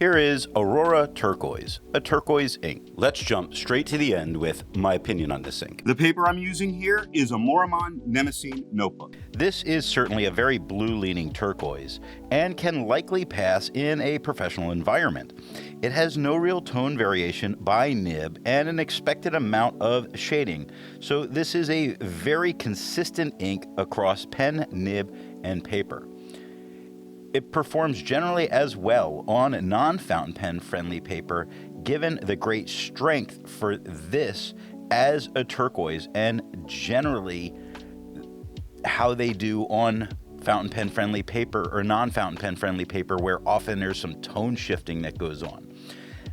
Here is Aurora Turquoise, a turquoise ink. Let's jump straight to the end with my opinion on this ink. The paper I'm using here is a Maruman Mnemosyne Notebook. This is certainly a very blue-leaning turquoise and can likely pass in a professional environment. It has no real tone variation by nib and an expected amount of shading, so this is a very consistent ink across pen, nib, and paper. It performs generally as well on non-fountain pen friendly paper, given the great strength for this as a turquoise and generally how they do on fountain pen friendly paper or non-fountain pen friendly paper, where often there's some tone shifting that goes on.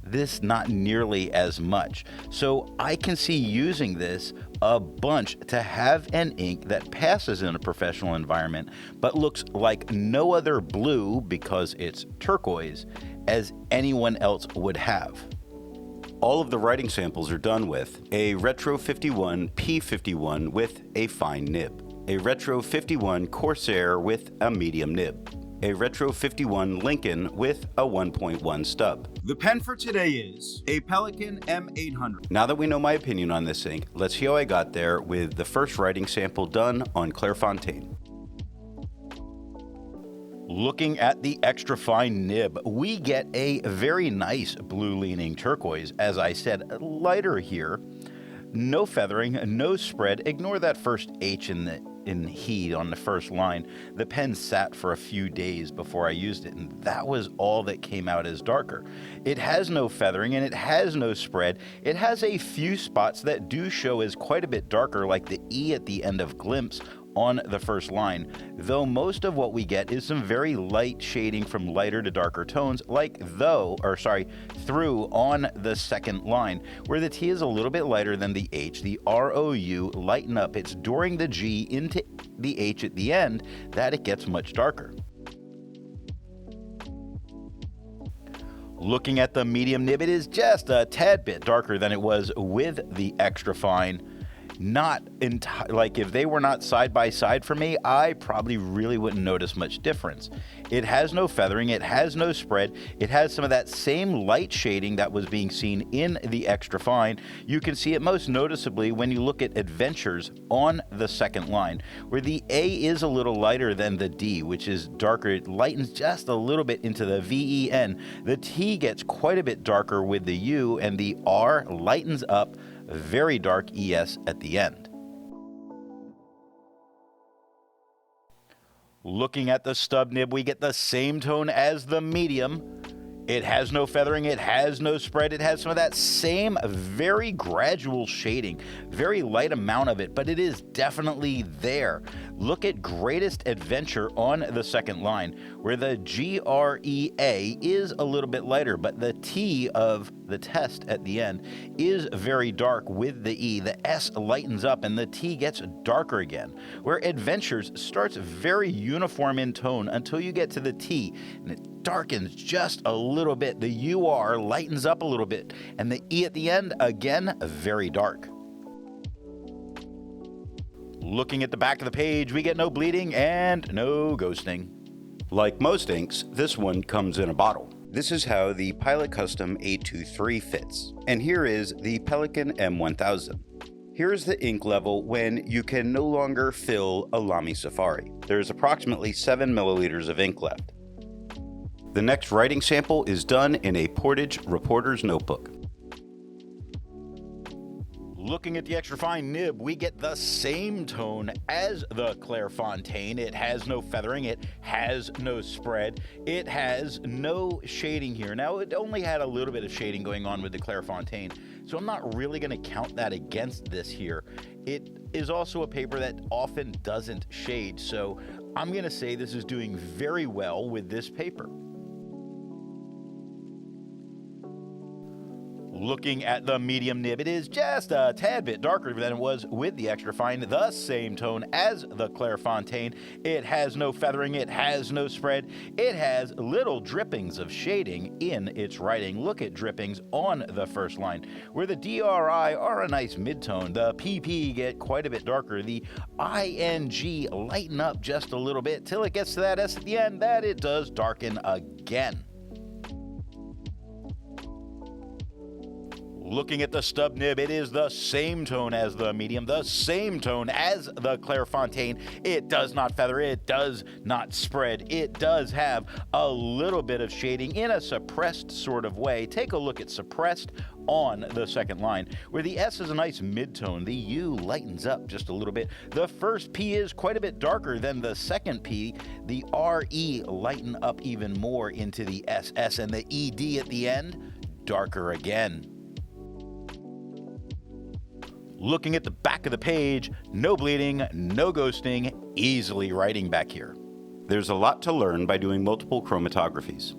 This not nearly as much. So I can see using this a bunch to have an ink that passes in a professional environment but looks like no other blue, because it's turquoise, as anyone else would have. All of the writing samples are done with a Retro 51 P51 with a fine nib, a Retro 51 Corsair with a medium nib, a Retro 51 Lincoln with a 1.1 stub. The pen for today is a Pelikan M800. Now that we know my opinion on this ink, let's see how I got there with the first writing sample done on Clairfontaine. Looking at the extra fine nib, we get a very nice blue-leaning turquoise. As I said, lighter here. No feathering, no spread. Ignore that first H in heat on the first line. The pen sat for a few days before I used it, and that was all that came out as darker. It has no feathering and it has no spread. It has a few spots that do show as quite a bit darker, like the E at the end of glimpse on the first line, though most of what we get is some very light shading from lighter to darker tones, like through on the second line, where the T is a little bit lighter than the H. The ROU lighten up. It's during the G into the H at the end that it gets much darker. Looking at the medium nib, it is just a tad bit darker than it was with the extra fine. Not like if they were not side by side for me, I probably really wouldn't notice much difference. It has no feathering, it has no spread, it has some of that same light shading that was being seen in the extra fine. You can see it most noticeably when you look at Adventures on the second line, where the A is a little lighter than the D, which is darker. It lightens just a little bit into the VEN. The T gets quite a bit darker with the U, and the R lightens up, very dark ES at the end. Looking at the stub nib, we get the same tone as the medium. It has no feathering, it has no spread, it has some of that same very gradual shading, very light amount of it, but it is definitely there. Look at Greatest Adventure on the second line, where the GREA is a little bit lighter, but the T of the test at the end is very dark with the E. The S lightens up and the T gets darker again, where Adventures starts very uniform in tone until you get to the T, and it darkens just a little bit. The UR lightens up a little bit, and the E at the end, again, very dark. Looking at the back of the page, we get no bleeding and no ghosting. Like most inks, this one comes in a bottle. This is how the Pilot Custom 823 fits. And here is the Pelikan M1000. Here is the ink level when you can no longer fill a Lamy Safari. There's approximately 7 milliliters of ink left. The next writing sample is done in a Portage Reporter's Notebook. Looking at the extra fine nib, we get the same tone as the Clairfontaine. It has no feathering, it has no spread, it has no shading here. Now, it only had a little bit of shading going on with the Clairfontaine, so I'm not really going to count that against this here. It is also a paper that often doesn't shade, so I'm going to say this is doing very well with this paper. Looking at the medium nib, it is just a tad bit darker than it was with the extra fine, the same tone as the Clairfontaine. It has no feathering, it has no spread, it has little drippings of shading in its writing. Look at drippings on the first line, where the DRI are a nice mid-tone. The PP get quite a bit darker. The ING lighten up just a little bit till it gets to that S at the end that it does darken again. Looking at the stub nib, it is the same tone as the medium, the same tone as the Clairfontaine. It does not feather, it does not spread. It does have a little bit of shading in a suppressed sort of way. Take a look at suppressed on the second line, where the S is a nice mid-tone. The U lightens up just a little bit. The first P is quite a bit darker than the second P. The RE lighten up even more into the SS, and the ED at the end, darker again. Looking at the back of the page, no bleeding, no ghosting, easily writing back here. There's a lot to learn by doing multiple chromatographies.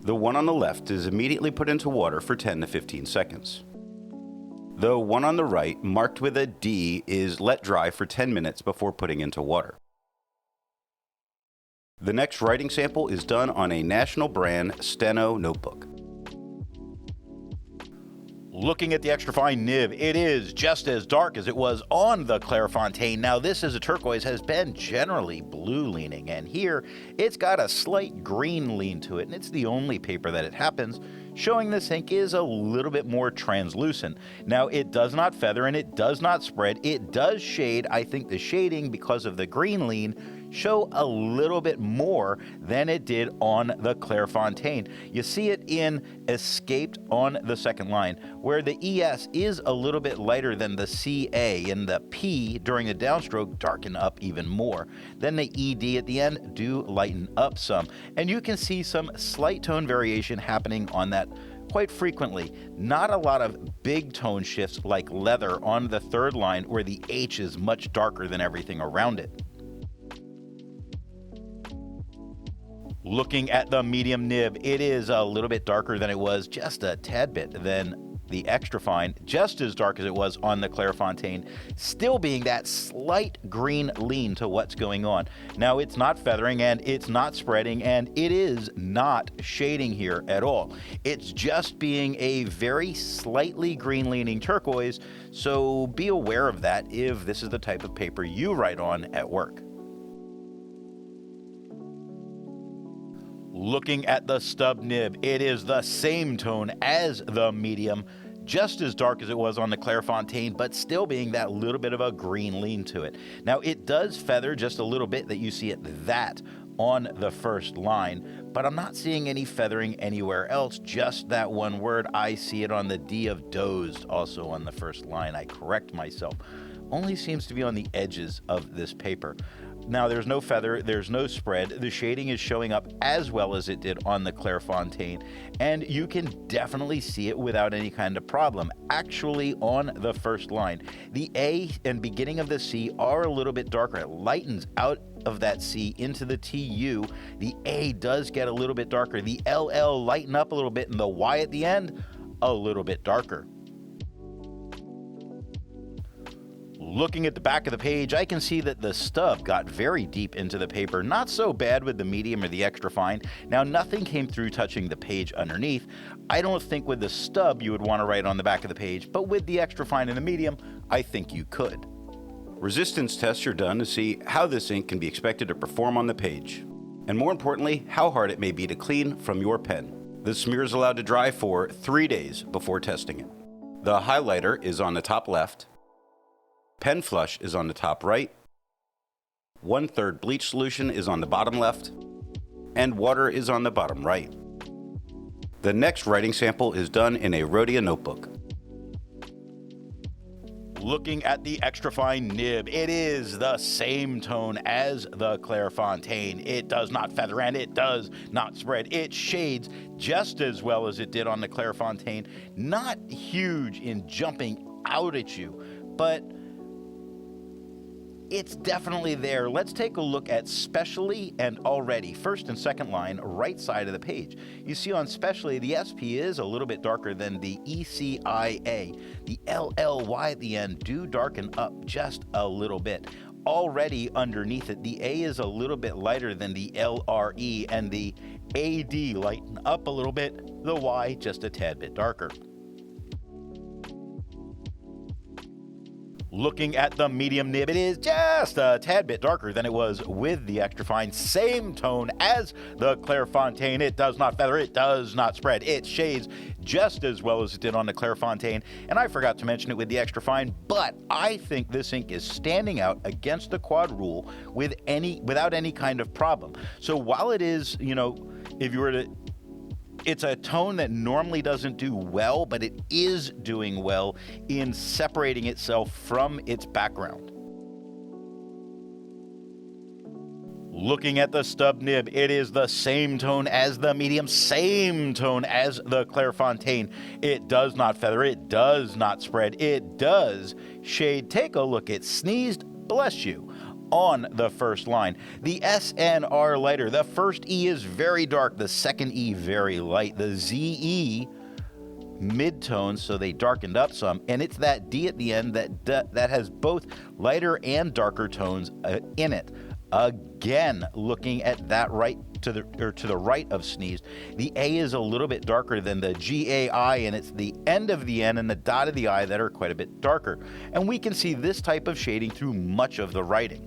The one on the left is immediately put into water for 10 to 15 seconds. The one on the right, marked with a D, is let dry for 10 minutes before putting into water. The next writing sample is done on a national brand Steno notebook. Looking at the extra fine nib, it is just as dark as it was on the Clairfontaine. Now this is a turquoise, has been generally blue leaning, and here it's got a slight green lean to it, and it's the only paper that it happens, showing this ink is a little bit more translucent. Now it does not feather and it does not spread. It does shade. I think the shading, because of the green lean, show a little bit more than it did on the Clairfontaine. You see it in escaped on the second line, where the ES is a little bit lighter than the CA, and the P during the downstroke darken up even more. Then the ED at the end do lighten up some, and you can see some slight tone variation happening on that quite frequently. Not a lot of big tone shifts like leather on the third line, where the H is much darker than everything around it. Looking at the medium nib, it is a little bit darker than it was, just a tad bit than the extra fine, just as dark as it was on the Clairfontaine, still being that slight green lean to what's going on. Now it's not feathering and it's not spreading and it is not shading here at all. It's just being a very slightly green leaning turquoise, so be aware of that if this is the type of paper you write on at work. Looking at the stub nib, it is the same tone as the medium, just as dark as it was on the Clairfontaine, but still being that little bit of a green lean to it. Now it does feather just a little bit, that you see it that on the first line, but I'm not seeing any feathering anywhere else, just that one word. I see it on the D of dozed, also on the first line. I correct myself. Only seems to be on the edges of this paper. Now there's no feather, there's no spread. The shading is showing up as well as it did on the Clairfontaine, and you can definitely see it without any kind of problem. Actually, on the first line, the A and beginning of the C are a little bit darker. It lightens out of that C into the TU. The A does get a little bit darker. The LL lighten up a little bit, and the Y at the end, a little bit darker. Looking at the back of the page, I can see that the stub got very deep into the paper. Not so bad with the medium or the extra fine. Now, nothing came through touching the page underneath. I don't think with the stub you would want to write on the back of the page, but with the extra fine and the medium, I think you could. Resistance tests are done to see how this ink can be expected to perform on the page, and more importantly, how hard it may be to clean from your pen. The smear is allowed to dry for 3 days before testing it. The highlighter is on the top left. Pen flush is on the top right, 1/3 bleach solution is on the bottom left, and water is on the bottom right. The next writing sample is done in a Rhodia notebook. Looking at the extra fine nib, it is the same tone as the Clairfontaine. It does not feather and it does not spread. It shades just as well as it did on the Clairfontaine. Not huge in jumping out at you, but it's definitely there. Let's take a look at specially and already. First and second line, right side of the page. You see on specially, the SP is a little bit darker than the ECIA. The LLY at the end do darken up just a little bit. Already underneath it, the A is a little bit lighter than the LRE, and the AD lighten up a little bit. The Y just a tad bit darker. Looking at the medium nib, it is just a tad bit darker than it was with the extra fine. Same tone as the Clairfontaine. It does not feather, it does not spread. It shades just as well as it did on the Clairfontaine. And I forgot to mention it with the extra fine, but I think this ink is standing out against the quad rule without any kind of problem. So while it is, if you were to, it's a tone that normally doesn't do well, but it is doing well in separating itself from its background. Looking at the stub nib, it is the same tone as the medium, same tone as the Clairfontaine. It does not feather, it does not spread, it does shade. Take a look, it sneezed, bless you, on the first line. The S and R lighter. The first E is very dark, the second E very light. The ZE mid-tone, so they darkened up some, and it's that D at the end that has both lighter and darker tones in it. Again, looking at that to the right of sneezed, the A is a little bit darker than the GAI, and it's the end of the N and the dot of the I that are quite a bit darker. And we can see this type of shading through much of the writing.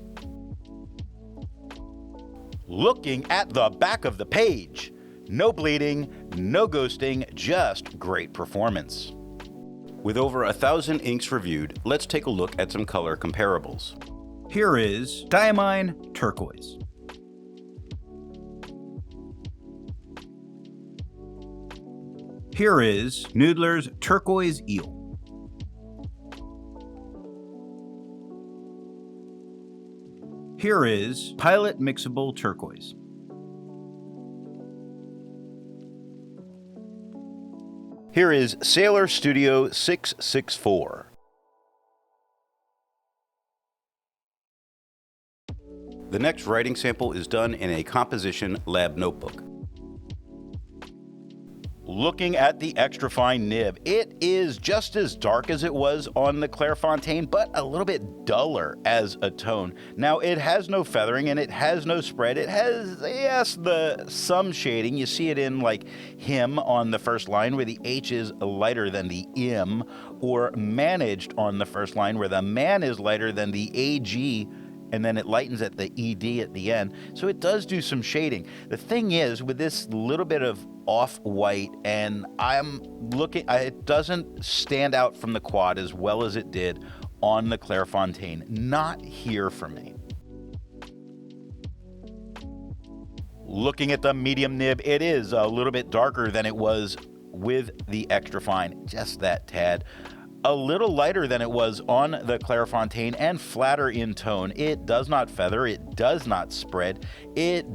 Looking at the back of the page, no bleeding, no ghosting, just great performance. With over 1,000 inks reviewed, let's take a look at some color comparables. Here is Maruman Turquoise. Here is Noodler's Turquoise Eel. Here is Pilot Mixable Turquoise. Here is Sailor Studio 664. The next writing sample is done in a composition lab notebook. Looking at the extra fine nib, it is just as dark as it was on the Clairfontaine, but a little bit duller as a tone. Now, it has no feathering and it has no spread. It has, yes, some shading. You see it in like him on the first line where the H is lighter than the M, or managed on the first line where the man is lighter than the AG, and then it lightens at the ED at the end. So it does do some shading. The thing is, with this little bit of off-white, and it doesn't stand out from the quad as well as it did on the Clairfontaine. Not here for me. Looking at the medium nib, it is a little bit darker than it was with the extra fine, just that tad. A little lighter than it was on the Clairfontaine and flatter in tone. It does not feather, it does not spread. It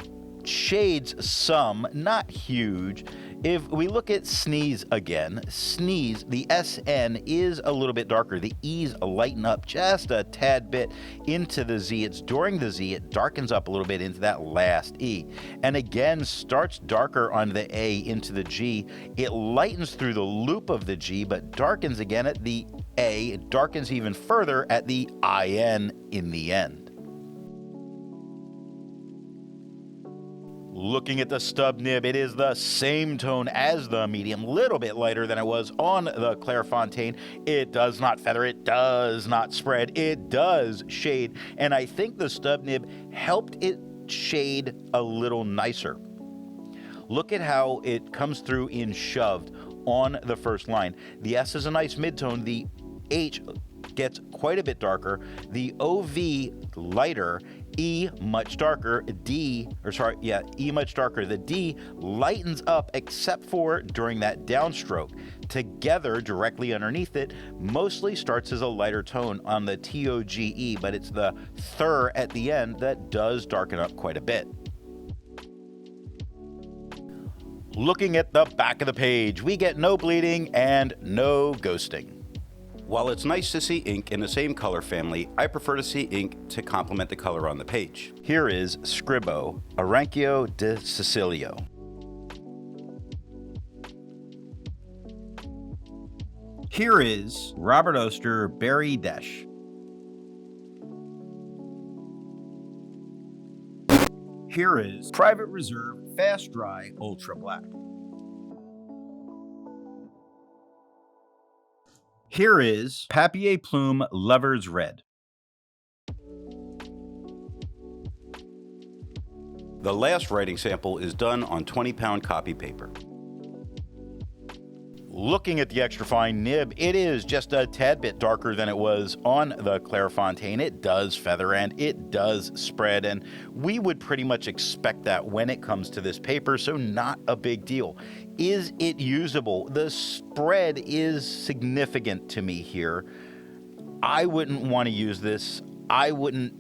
shades some, not huge. If we look at sneeze again, sneeze, the SN is a little bit darker. The E's lighten up just a tad bit into the Z. It's during the Z, it darkens up a little bit into that last E. And again, starts darker on the A into the G. It lightens through the loop of the G, but darkens again at the A. It darkens even further at the IN in the end. Looking at the stub nib, it is the same tone as the medium, little bit lighter than it was on the Clairfontaine. It does not feather, it does not spread, it does shade, and I think the stub nib helped it shade a little nicer. Look at how it comes through in shoved on the first line. The S is a nice midtone, the H gets quite a bit darker, the OV lighter, E much darker, E much darker. The D lightens up except for during that downstroke. Together, directly underneath it, mostly starts as a lighter tone on the TOGE, but it's the thir at the end that does darken up quite a bit. Looking at the back of the page, we get no bleeding and no ghosting. While it's nice to see ink in the same color family, I prefer to see ink to complement the color on the page. Here is Scribbo, Arancio de Sicilio. Here is Robert Oster, Berry Desh. Here is Private Reserve, Fast Dry, Ultra Black. Here is Papier Plume Lover's Red. The last writing sample is done on 20-pound copy paper. Looking at the extra fine nib, it is just a tad bit darker than it was on the Clairfontaine. It does feather and it does spread, and we would pretty much expect that when it comes to this paper, so not a big deal. Is it usable? The spread is significant to me here. I wouldn't want to use this. I wouldn't.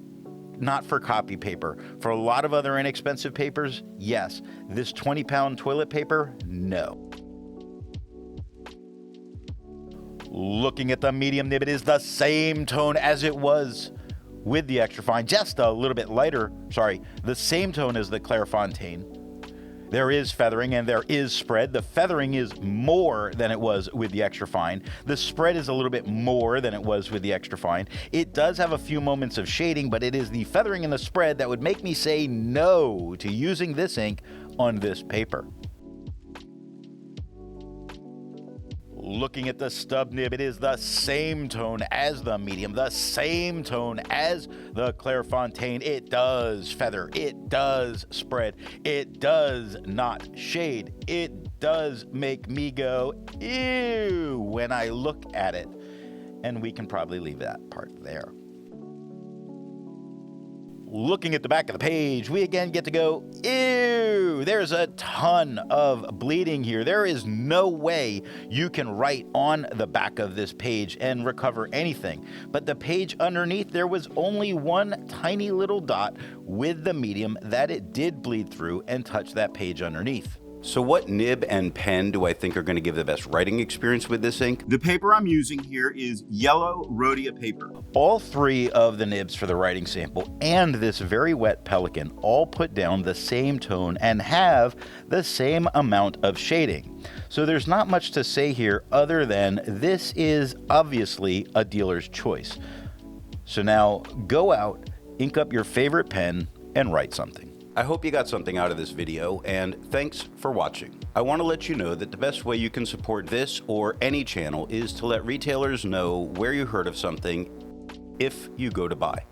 Not for copy paper. For a lot of other inexpensive papers, yes. This 20-pound toilet paper, no. Looking at the medium nib, it is the same tone as it was with the extra fine, just a little bit lighter. Sorry, the same tone as the Clairfontaine. There is feathering and there is spread. The feathering is more than it was with the extra fine. The spread is a little bit more than it was with the extra fine. It does have a few moments of shading, but it is the feathering and the spread that would make me say no to using this ink on this paper. Looking at the stub nib, it is the same tone as the medium, the same tone as the Clairfontaine. It does feather, it does spread, it does not shade. It does make me go, ew, when I look at it. And we can probably leave that part there. Looking at the back of the page, we again get to go, ew, there's a ton of bleeding here. There is no way you can write on the back of this page and recover anything. But the page underneath, there was only one tiny little dot with the medium that it did bleed through and touch that page underneath. So what nib and pen do I think are going to give the best writing experience with this ink? The paper I'm using here is yellow Rhodia paper. All three of the nibs for the writing sample and this very wet Pelican all put down the same tone and have the same amount of shading. So there's not much to say here other than this is obviously a dealer's choice. So now go out, ink up your favorite pen, and write something. I hope you got something out of this video, and thanks for watching. I want to let you know that the best way you can support this or any channel is to let retailers know where you heard of something if you go to buy.